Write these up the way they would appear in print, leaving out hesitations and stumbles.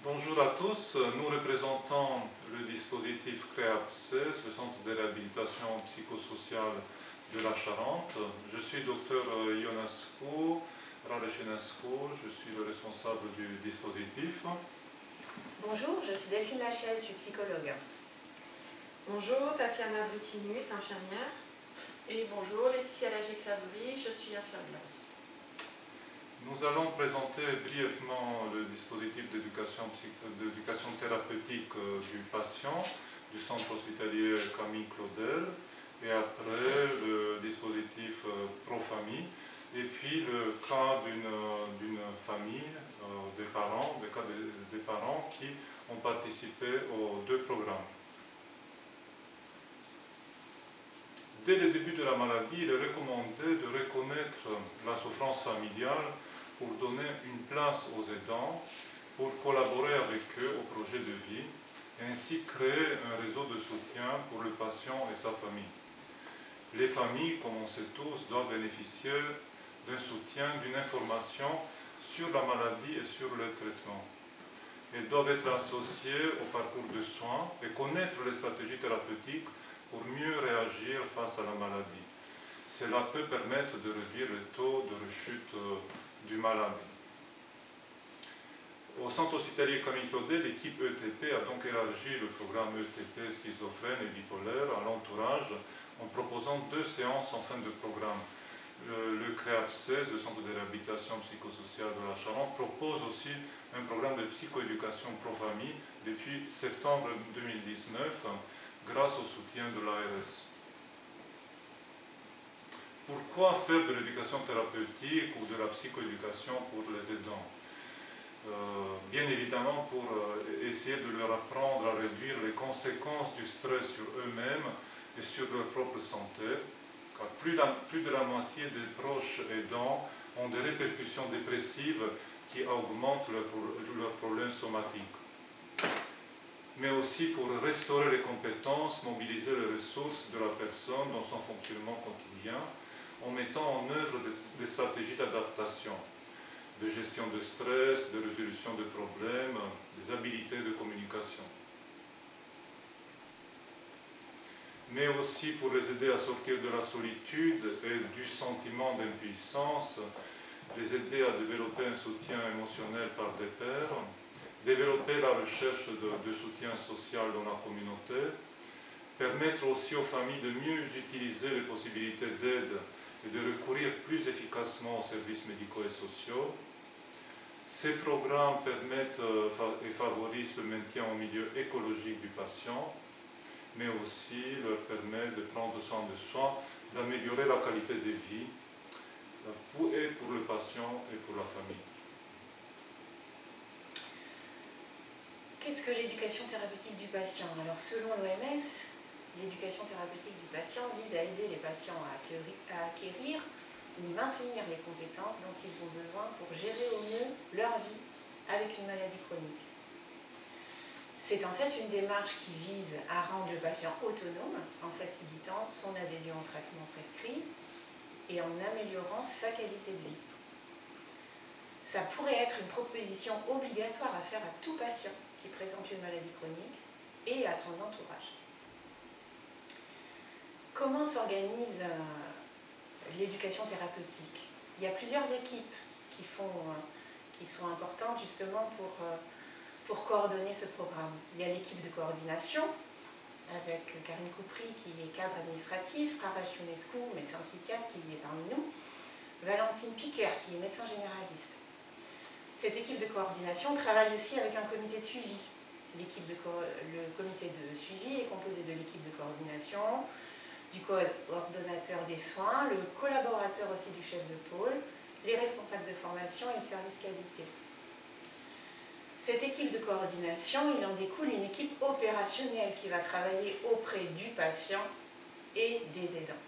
Bonjour à tous, nous représentons le dispositif CREAP-16, le Centre de réhabilitation psychosociale de la Charente. Je suis docteur Ionescu, Radeșinescu, je suis le responsable du dispositif. Bonjour, je suis Delphine Lachaise, je suis psychologue. Bonjour, Tatiana Drutinus, infirmière. Et bonjour, Laetitia Lager-Claverie, je suis infirmière aussi. Nous allons présenter brièvement le dispositif d'éducation thérapeutique du patient du centre hospitalier Camille Claudel, et après le dispositif Pro-Famille, et puis le cas d'une famille, des parents qui ont participé aux deux programmes. Dès le début de la maladie, il est recommandé de reconnaître la souffrance familiale pour donner une place aux aidants, pour collaborer avec eux au projet de vie, et ainsi créer un réseau de soutien pour le patient et sa famille. Les familles, comme on sait tous, doivent bénéficier d'un soutien, d'une information sur la maladie et sur le traitement. Elles doivent être associées au parcours de soins et connaître les stratégies thérapeutiques pour mieux réagir face à la maladie. Cela peut permettre de réduire le taux de rechute du malade. Au centre hospitalier Camille Claudel, l'équipe ETP a donc élargi le programme ETP schizophrène et bipolaire à l'entourage en proposant 2 séances en fin de programme. Le CREAP-16, le centre de réhabilitation psychosociale de la Charente, propose aussi un programme de psychoéducation pro-famille depuis septembre 2019 grâce au soutien de l'ARS. Pourquoi faire de l'éducation thérapeutique ou de la psychoéducation pour les aidants? Bien évidemment pour essayer de leur apprendre à réduire les conséquences du stress sur eux-mêmes et sur leur propre santé, car plus de la moitié des proches aidants ont des répercussions dépressives qui augmentent leurs problèmes somatiques. Mais aussi pour restaurer les compétences, mobiliser les ressources de la personne dans son fonctionnement quotidien, en mettant en œuvre des stratégies d'adaptation, de gestion de stress, de résolution de problèmes, des habiletés de communication. Mais aussi pour les aider à sortir de la solitude et du sentiment d'impuissance, les aider à développer un soutien émotionnel par des pairs, développer la recherche de soutien social dans la communauté, permettre aussi aux familles de mieux utiliser les possibilités d'aide et de recourir plus efficacement aux services médicaux et sociaux. Ces programmes permettent et favorisent le maintien au milieu écologique du patient, mais aussi leur permettent de prendre soin de soi, d'améliorer la qualité de vie, et pour le patient et pour la famille. Qu'est-ce que l'éducation thérapeutique du patient? Alors, selon l'OMS, l'éducation thérapeutique du patient vise à aider les patients à acquérir ou maintenir les compétences dont ils ont besoin pour gérer au mieux leur vie avec une maladie chronique. C'est en fait une démarche qui vise à rendre le patient autonome en facilitant son adhésion au traitement prescrit et en améliorant sa qualité de vie. Ça pourrait être une proposition obligatoire à faire à tout patient qui présente une maladie chronique et à son entourage. Comment s'organise l'éducation thérapeutique? Il y a plusieurs équipes qui sont importantes justement pour coordonner ce programme. Il y a l'équipe de coordination avec Karine Coupry qui est cadre administratif, Radeșinescu, médecin psychiatre qui est parmi nous, Valentine Piquer qui est médecin généraliste. Cette équipe de coordination travaille aussi avec un comité de suivi. Le comité de suivi est composé de l'équipe de coordination, du coordonnateur des soins, le collaborateur aussi du chef de pôle, les responsables de formation et le service qualité. Cette équipe de coordination, il en découle une équipe opérationnelle qui va travailler auprès du patient et des aidants.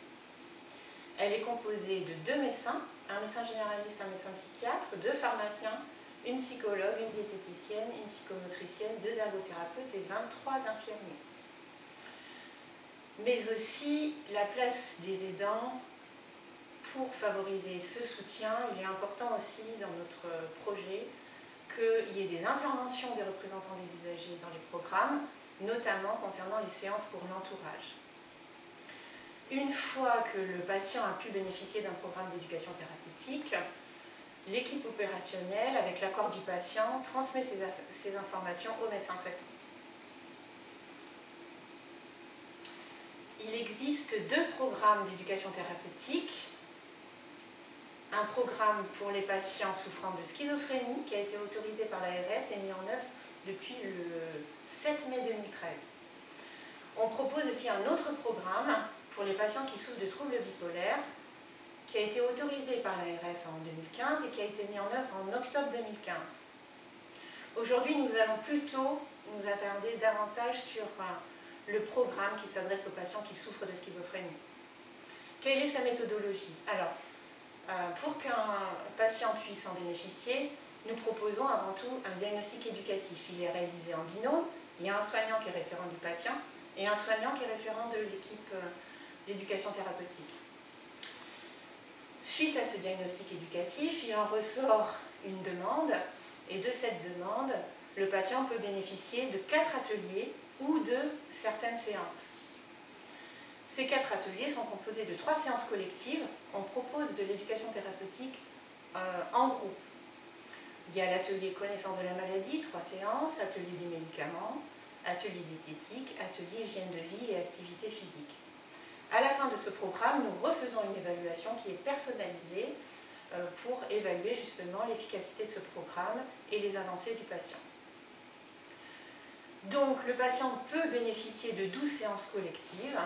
Elle est composée de 2 médecins, un médecin généraliste, un médecin psychiatre, 2 pharmaciens, une psychologue, une diététicienne, une psychomotricienne, 2 ergothérapeutes et 23 infirmiers. Mais aussi la place des aidants pour favoriser ce soutien. Il est important aussi dans notre projet qu'il y ait des interventions des représentants des usagers dans les programmes, notamment concernant les séances pour l'entourage. Une fois que le patient a pu bénéficier d'un programme d'éducation thérapeutique, l'équipe opérationnelle, avec l'accord du patient, transmet ces informations au médecin traitant. Il existe 2 programmes d'éducation thérapeutique. Un programme pour les patients souffrant de schizophrénie qui a été autorisé par l'ARS et mis en œuvre depuis le 7 mai 2013. On propose aussi un autre programme pour les patients qui souffrent de troubles bipolaires qui a été autorisé par l'ARS en 2015 et qui a été mis en œuvre en octobre 2015. Aujourd'hui, nous allons plutôt nous attarder davantage sur le programme qui s'adresse aux patients qui souffrent de schizophrénie. Quelle est sa méthodologie? Alors, pour qu'un patient puisse en bénéficier, nous proposons avant tout un diagnostic éducatif. Il est réalisé en binôme. Il y a un soignant qui est référent du patient et un soignant qui est référent de l'équipe d'éducation thérapeutique. Suite à ce diagnostic éducatif, il en ressort une demande et de cette demande, le patient peut bénéficier de 4 ateliers ou de certaines séances. Ces 4 ateliers sont composés de 3 séances collectives. On propose de l'éducation thérapeutique en groupe. Il y a l'atelier connaissance de la maladie, 3 séances, atelier du médicament, atelier diététique, atelier hygiène de vie et activité physique. À la fin de ce programme, nous refaisons une évaluation qui est personnalisée pour évaluer justement l'efficacité de ce programme et les avancées du patient. Donc le patient peut bénéficier de 12 séances collectives.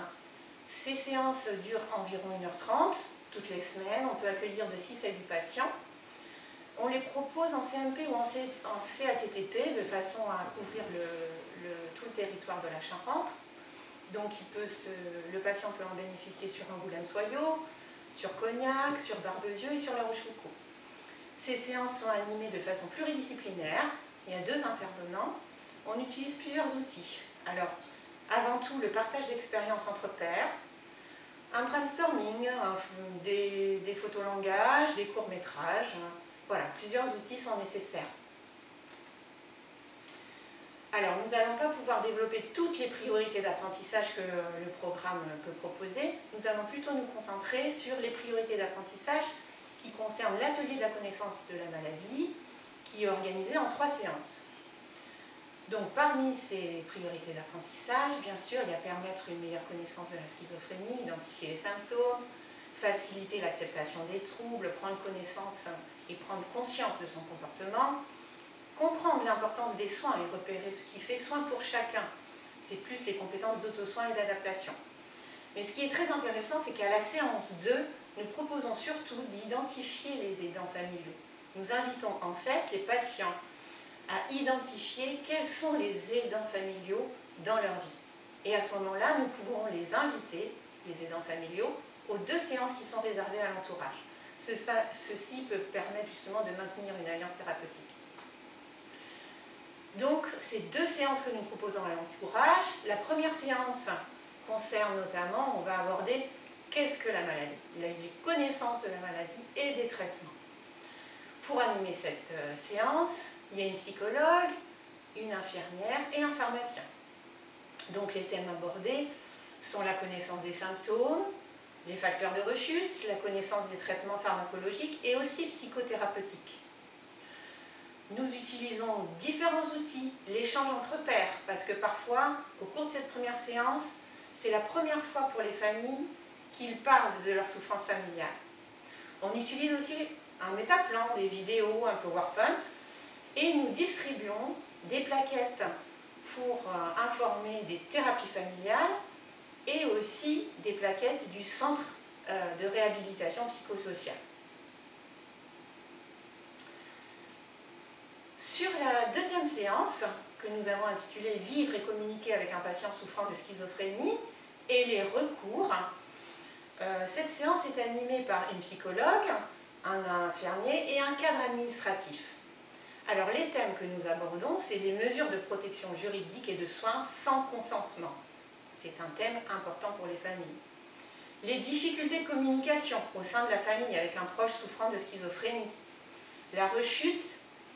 Ces séances durent environ 1h30 toutes les semaines. On peut accueillir de 6 à 8 patients. On les propose en CMP ou en CATTP de façon à couvrir tout le territoire de la Charente. Donc le patient peut en bénéficier sur Angoulême-Soyaux, sur Cognac, sur Barbezieux et sur La Rochefoucauld. Ces séances sont animées de façon pluridisciplinaire. Il y a 2 intervenants. On utilise plusieurs outils. Alors, avant tout, le partage d'expériences entre pairs, un brainstorming, des photolangages, des courts-métrages. Voilà, plusieurs outils sont nécessaires. Alors, nous n'allons pas pouvoir développer toutes les priorités d'apprentissage que le programme peut proposer. Nous allons plutôt nous concentrer sur les priorités d'apprentissage qui concernent l'atelier de la connaissance de la maladie, qui est organisé en 3 séances. Donc, parmi ces priorités d'apprentissage, bien sûr, il y a permettre une meilleure connaissance de la schizophrénie, identifier les symptômes, faciliter l'acceptation des troubles, prendre connaissance et prendre conscience de son comportement, comprendre l'importance des soins et repérer ce qui fait soin pour chacun. C'est plus les compétences d'auto-soin et d'adaptation. Mais ce qui est très intéressant, c'est qu'à la séance 2, nous proposons surtout d'identifier les aidants familiaux. Nous invitons en fait les patients à identifier quels sont les aidants familiaux dans leur vie. Et à ce moment-là, nous pouvons les inviter, les aidants familiaux, aux 2 séances qui sont réservées à l'entourage. Ceci peut permettre justement de maintenir une alliance thérapeutique. Donc, ces 2 séances que nous proposons à l'entourage, la première séance concerne notamment, on va aborder qu'est-ce que la maladie, les connaissances de la maladie et des traitements. Pour animer cette séance, il y a une psychologue, une infirmière et un pharmacien. Donc les thèmes abordés sont la connaissance des symptômes, les facteurs de rechute, la connaissance des traitements pharmacologiques et aussi psychothérapeutiques. Nous utilisons différents outils, l'échange entre pairs, parce que parfois, au cours de cette première séance, c'est la première fois pour les familles qu'ils parlent de leur souffrance familiale. On utilise aussi un métaplan, des vidéos, un PowerPoint, et nous distribuons des plaquettes pour informer des thérapies familiales et aussi des plaquettes du centre de réhabilitation psychosociale. Sur la deuxième séance, que nous avons intitulée « Vivre et communiquer avec un patient souffrant de schizophrénie et les recours », cette séance est animée par une psychologue, un infirmier et un cadre administratif. Alors les thèmes que nous abordons, c'est les mesures de protection juridique et de soins sans consentement. C'est un thème important pour les familles. Les difficultés de communication au sein de la famille avec un proche souffrant de schizophrénie. La rechute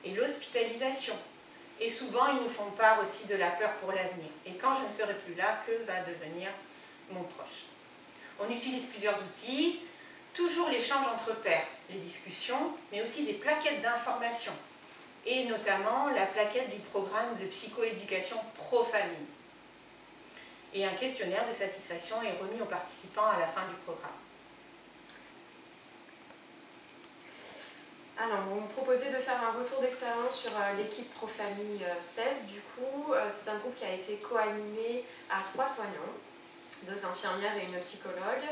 et l'hospitalisation. Et souvent, ils nous font part aussi de la peur pour l'avenir. Et quand je ne serai plus là, que va devenir mon proche? On utilise plusieurs outils, toujours l'échange entre pairs, les discussions, mais aussi des plaquettes d'information, et notamment la plaquette du programme de psychoéducation pro-famille. Et un questionnaire de satisfaction est remis aux participants à la fin du programme. Alors, on me proposait de faire un retour d'expérience sur l'équipe Pro-Famille 16. Du coup, c'est un groupe qui a été co-animé à 3 soignants, 2 infirmières et une psychologue,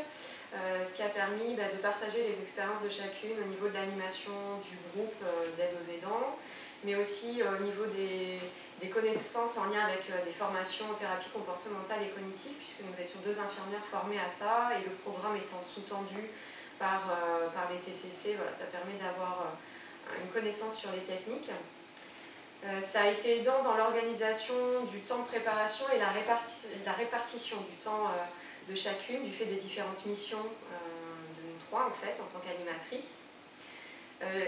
ce qui a permis de partager les expériences de chacune au niveau de l'animation du groupe d'aide aux aidants, mais aussi au niveau des connaissances en lien avec des formations en thérapie comportementale et cognitive, puisque nous étions 2 infirmières formées à ça, et le programme étant sous-tendu par les TCC, voilà, ça permet d'avoir une connaissance sur les techniques. Ça a été aidant dans l'organisation du temps de préparation et la répartition du temps de chacune, du fait des différentes missions de nous 3 en fait, en tant qu'animatrices.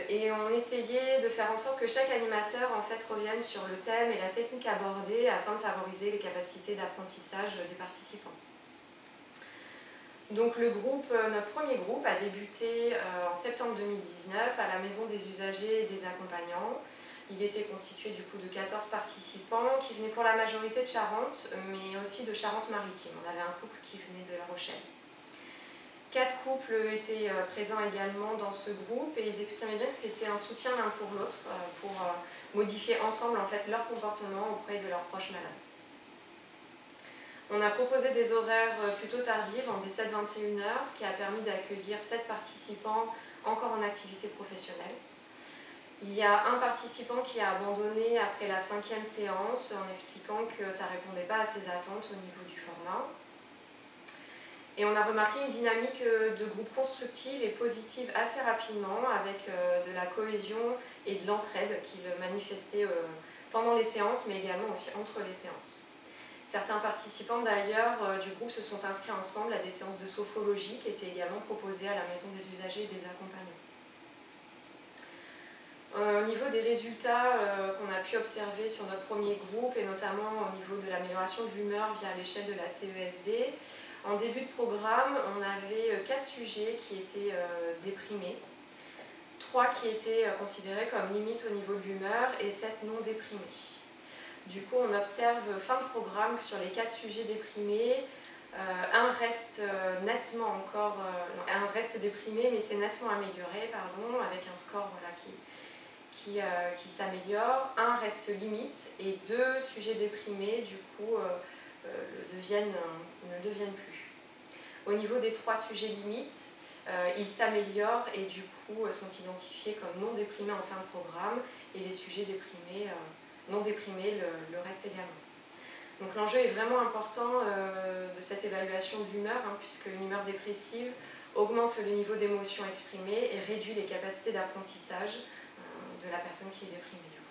Et on essayait de faire en sorte que chaque animateur en fait revienne sur le thème et la technique abordée afin de favoriser les capacités d'apprentissage des participants. Donc notre premier groupe a débuté en septembre 2019 à la Maison des usagers et des accompagnants. Il était constitué du coup de 14 participants qui venaient pour la majorité de Charente, mais aussi de Charente-Maritime. On avait un couple qui venait de La Rochelle. 4 couples étaient présents également dans ce groupe et ils exprimaient bien que c'était un soutien l'un pour l'autre pour modifier ensemble en fait, leur comportement auprès de leurs proches malades. On a proposé des horaires plutôt tardifs, en 17-21 heures, ce qui a permis d'accueillir 7 participants encore en activité professionnelle. Il y a un participant qui a abandonné après la 5e séance en expliquant que ça ne répondait pas à ses attentes au niveau du format. Et on a remarqué une dynamique de groupe constructive et positive assez rapidement avec de la cohésion et de l'entraide qu'il manifestait pendant les séances mais également aussi entre les séances. Certains participants d'ailleurs du groupe se sont inscrits ensemble à des séances de sophrologie qui étaient également proposées à la Maison des usagers et des accompagnants. Au niveau des résultats qu'on a pu observer sur notre premier groupe et notamment au niveau de l'amélioration de l'humeur via l'échelle de la CESD, en début de programme, on avait 4 sujets qui étaient déprimés, 3 qui étaient considérés comme limite au niveau de l'humeur et 7 non déprimés. Du coup, on observe fin de programme que sur les 4 sujets déprimés, un reste déprimé, mais c'est nettement amélioré, pardon, avec un score voilà, qui s'améliore. Un reste limite et 2 sujets déprimés, du coup, ne deviennent plus. Au niveau des 3 sujets limites, ils s'améliorent et du coup sont identifiés comme non déprimés en fin de programme et les sujets déprimés non déprimés le reste également. Donc l'enjeu est vraiment important de cette évaluation de l'humeur, puisque une humeur dépressive augmente le niveau d'émotion exprimée et réduit les capacités d'apprentissage de la personne qui est déprimée. Du coup.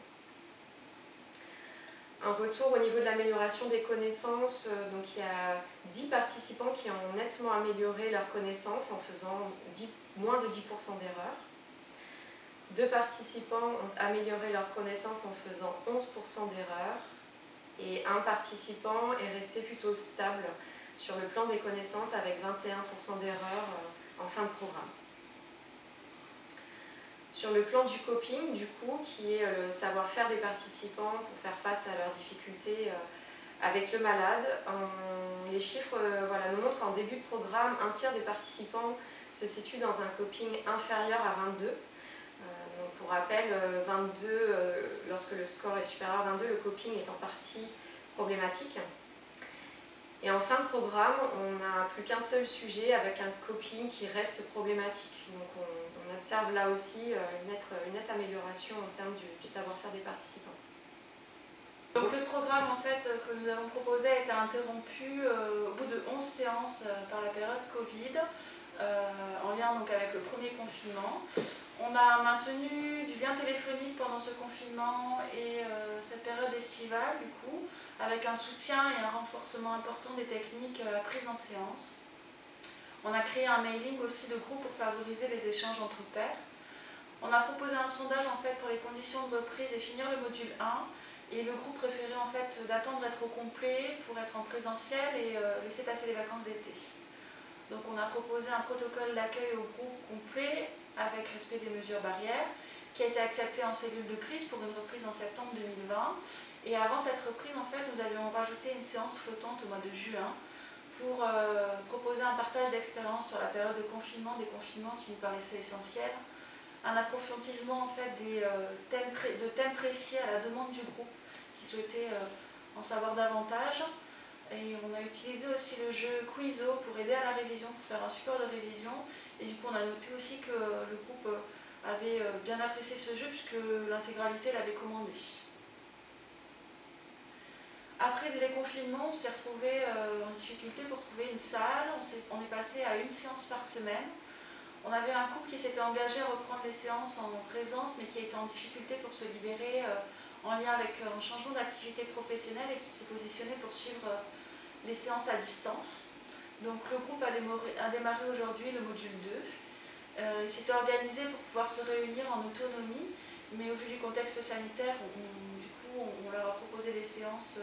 Un retour au niveau de l'amélioration des connaissances, donc il y a 10 participants qui ont nettement amélioré leurs connaissances en faisant moins de 10% d'erreurs. 2 participants ont amélioré leurs connaissances en faisant 11% d'erreurs et un participant est resté plutôt stable sur le plan des connaissances avec 21% d'erreurs en fin de programme. Sur le plan du coping, du coup, qui est le savoir-faire des participants pour faire face à leurs difficultés avec le malade, les chiffres nous montrent qu'en début de programme, un tiers des participants se situe dans un coping inférieur à 22. Donc pour rappel, 22, lorsque le score est supérieur à 22, le coping est en partie problématique. Et en fin de programme, on n'a plus qu'un seul sujet avec un coping qui reste problématique. Donc on observe là aussi une nette amélioration en termes du savoir-faire des participants. Donc le programme en fait, que nous avons proposé a été interrompu au bout de 11 séances par la période Covid, en lien donc avec le premier confinement. On a maintenu du lien téléphonique pendant ce confinement et cette période estivale du coup, avec un soutien et un renforcement important des techniques prises en séance. On a créé un mailing aussi de groupe pour favoriser les échanges entre pairs. On a proposé un sondage en fait pour les conditions de reprise et finir le module 1. Et le groupe préférait en fait d'attendre d'être au complet pour être en présentiel et laisser passer les vacances d'été. Donc on a proposé un protocole d'accueil au groupe complet avec respect des mesures barrières qui a été accepté en cellule de crise pour une reprise en septembre 2020. Et avant cette reprise, en fait, nous avions rajouté une séance flottante au mois de juin pour proposer un partage d'expérience sur la période de confinement, des confinements qui nous paraissaient essentiels, un approfondissement en fait de thèmes précis à la demande du groupe qui souhaitait en savoir davantage. Et on a utilisé aussi le jeu Quizo pour aider à la révision, pour faire un support de révision. Et du coup, on a noté aussi que le groupe avait bien apprécié ce jeu puisque l'intégralité l'avait commandé. Après le déconfinement, on s'est retrouvé en difficulté pour trouver une salle. On est passé à une séance par semaine. On avait un couple qui s'était engagé à reprendre les séances en présence, mais qui était en difficulté pour se libérer en lien avec un changement d'activité professionnelle et qui s'est positionné pour suivre les séances à distance. Donc le groupe a démarré aujourd'hui le module 2. Il s'était organisé pour pouvoir se réunir en autonomie, mais au vu du contexte sanitaire, du coup, on leur a proposé des séances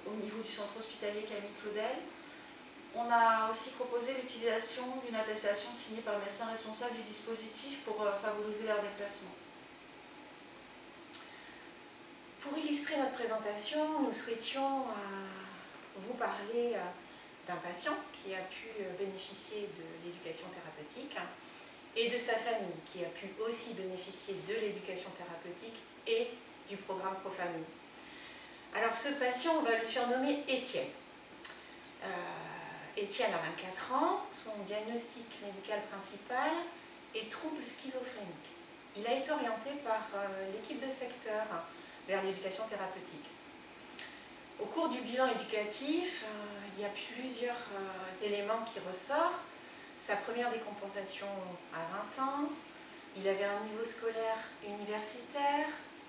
au niveau du centre hospitalier Camille Claudel. On a aussi proposé l'utilisation d'une attestation signée par le médecin responsable du dispositif pour favoriser leur déplacement. Pour illustrer notre présentation, nous souhaitions vous parler d'un patient qui a pu bénéficier de l'éducation thérapeutique et de sa famille qui a pu aussi bénéficier de l'éducation thérapeutique et du programme Profamille. Alors ce patient, on va le surnommer Étienne. Étienne a 24 ans, son diagnostic médical principal est trouble schizophrénique. Il a été orienté par l'équipe de secteur vers l'éducation thérapeutique. Au cours du bilan éducatif, il y a plusieurs éléments qui ressortent. Sa première décompensation à 20 ans, il avait un niveau scolaire universitaire,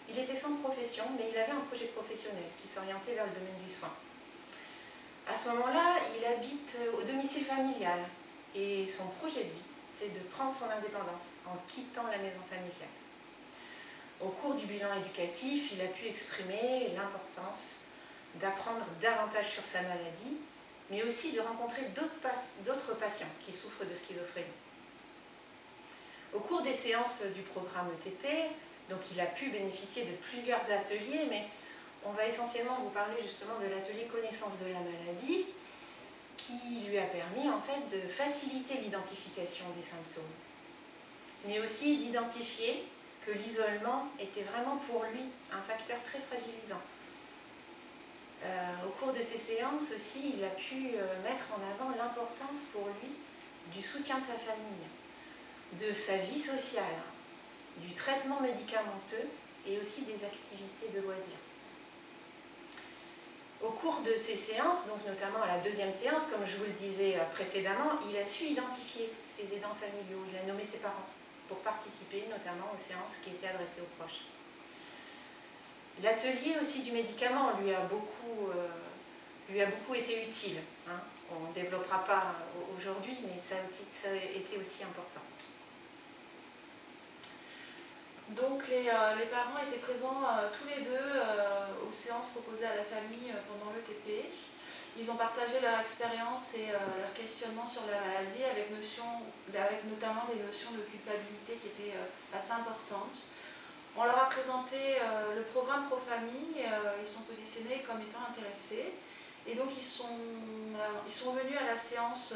il était sans profession, mais il avait un projet professionnel qui s'orientait vers le domaine du soin. À ce moment-là, il habite au domicile familial et son projet de vie, c'est de prendre son indépendance en quittant la maison familiale. Au cours du bilan éducatif, il a pu exprimer l'importance d'apprendre davantage sur sa maladie, mais aussi de rencontrer d'autres patients qui souffrent de schizophrénie. Au cours des séances du programme ETP, donc il a pu bénéficier de plusieurs ateliers, mais on va essentiellement vous parler justement de l'atelier connaissance de la maladie, qui lui a permis en fait de faciliter l'identification des symptômes, mais aussi d'identifier que l'isolement était vraiment pour lui un facteur très fragilisant. Au cours de ces séances aussi, il a pu mettre en avant l'importance pour lui du soutien de sa famille, de sa vie sociale, du traitement médicamenteux et aussi des activités de loisirs. Au cours de ces séances, donc notamment à la deuxième séance, comme je vous le disais précédemment, il a su identifier ses aidants familiaux, il a nommé ses parents pour participer notamment aux séances qui étaient adressées aux proches. L'atelier aussi du médicament lui a beaucoup été utile. Hein. On ne développera pas aujourd'hui, mais ça a été aussi important. Donc les parents étaient présents tous les deux aux séances proposées à la famille pendant l'ETP. Ils ont partagé leur expérience et leur questionnement sur la maladie avec notamment des notions de culpabilité qui étaient assez importantes. On leur a présenté le programme Profamille, ils sont positionnés comme étant intéressés. Et donc ils sont venus à la séance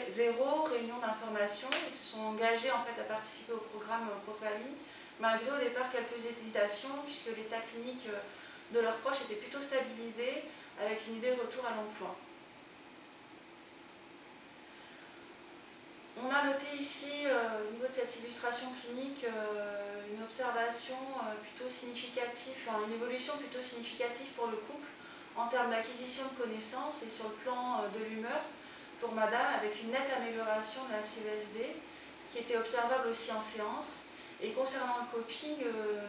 0, réunion d'information. Ils se sont engagés en fait à participer au programme Profamille, malgré au départ quelques hésitations, puisque l'état clinique de leurs proches était plutôt stabilisé, avec une idée de retour à l'emploi. On a noté ici, au niveau de cette illustration clinique, une observation plutôt significative, une évolution plutôt significative pour le couple en termes d'acquisition de connaissances et sur le plan de l'humeur pour madame, avec une nette amélioration de la CESD qui était observable aussi en séance. Et concernant le coping,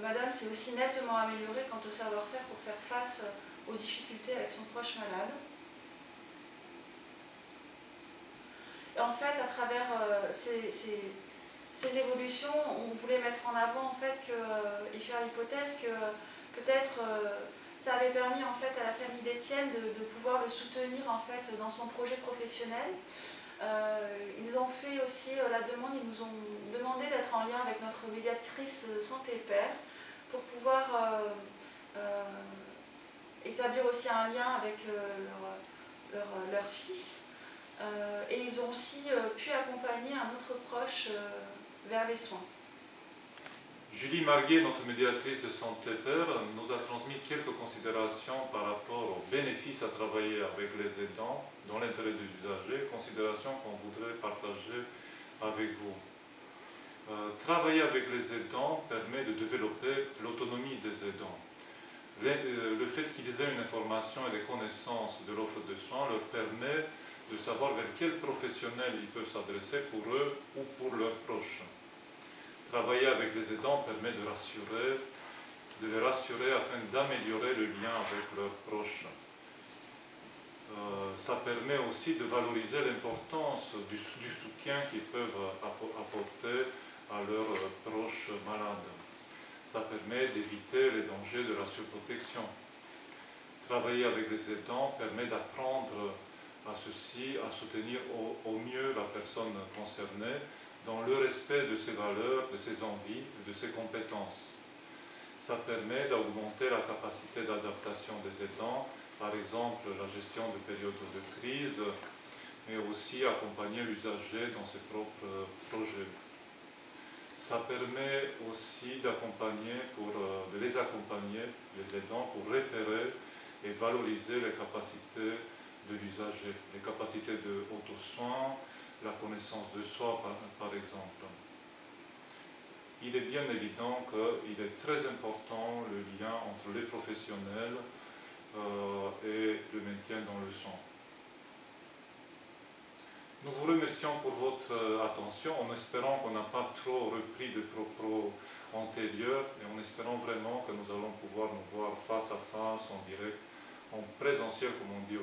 madame s'est aussi nettement améliorée quant au savoir-faire pour faire face aux difficultés avec son proche malade. Et en fait, à travers ces ces évolutions, on voulait mettre en avant en fait et faire l'hypothèse que peut-être ça avait permis en fait à la famille d'Étienne de pouvoir le soutenir en fait dans son projet professionnel. Ils ont fait aussi la demande, ils nous ont demandé d'être en lien avec notre médiatrice santé père pour pouvoir établir aussi un lien avec leur fils. Et ils ont aussi pu accompagner un autre proche vers les soins. Julie Marguet, notre médiatrice de santé père, nous a transmis quelques considérations par rapport aux bénéfices à travailler avec les aidants dans l'intérêt des usagers, considérations qu'on voudrait partager avec vous. Travailler avec les aidants permet de développer l'autonomie des aidants. Le fait qu'ils aient une information et des connaissances de l'offre de soins leur permet de savoir vers quel professionnel ils peuvent s'adresser pour eux ou pour leurs proches. Travailler avec les aidants permet de les rassurer afin d'améliorer le lien avec leurs proches. Ça permet aussi de valoriser l'importance du soutien qu'ils peuvent apporter à leurs proches malades. Ça permet d'éviter les dangers de la surprotection. Travailler avec les aidants permet d'apprendre à ceux-ci à soutenir au mieux la personne concernée dans le respect de ses valeurs, de ses envies, de ses compétences. Ça permet d'augmenter la capacité d'adaptation des aidants, par exemple la gestion de périodes de crise, mais aussi accompagner l'usager dans ses propres projets. Ça permet aussi de les accompagner, les aidants, pour repérer et valoriser les capacités de l'usager, les capacités de auto-soin, la connaissance de soi par exemple. Il est bien évident qu'il est très important le lien entre les professionnels et le maintien dans le soin. Nous vous remercions pour votre attention en espérant qu'on n'a pas trop repris de propos antérieurs et en espérant vraiment que nous allons pouvoir nous voir face à face, en direct, en présentiel comme on dit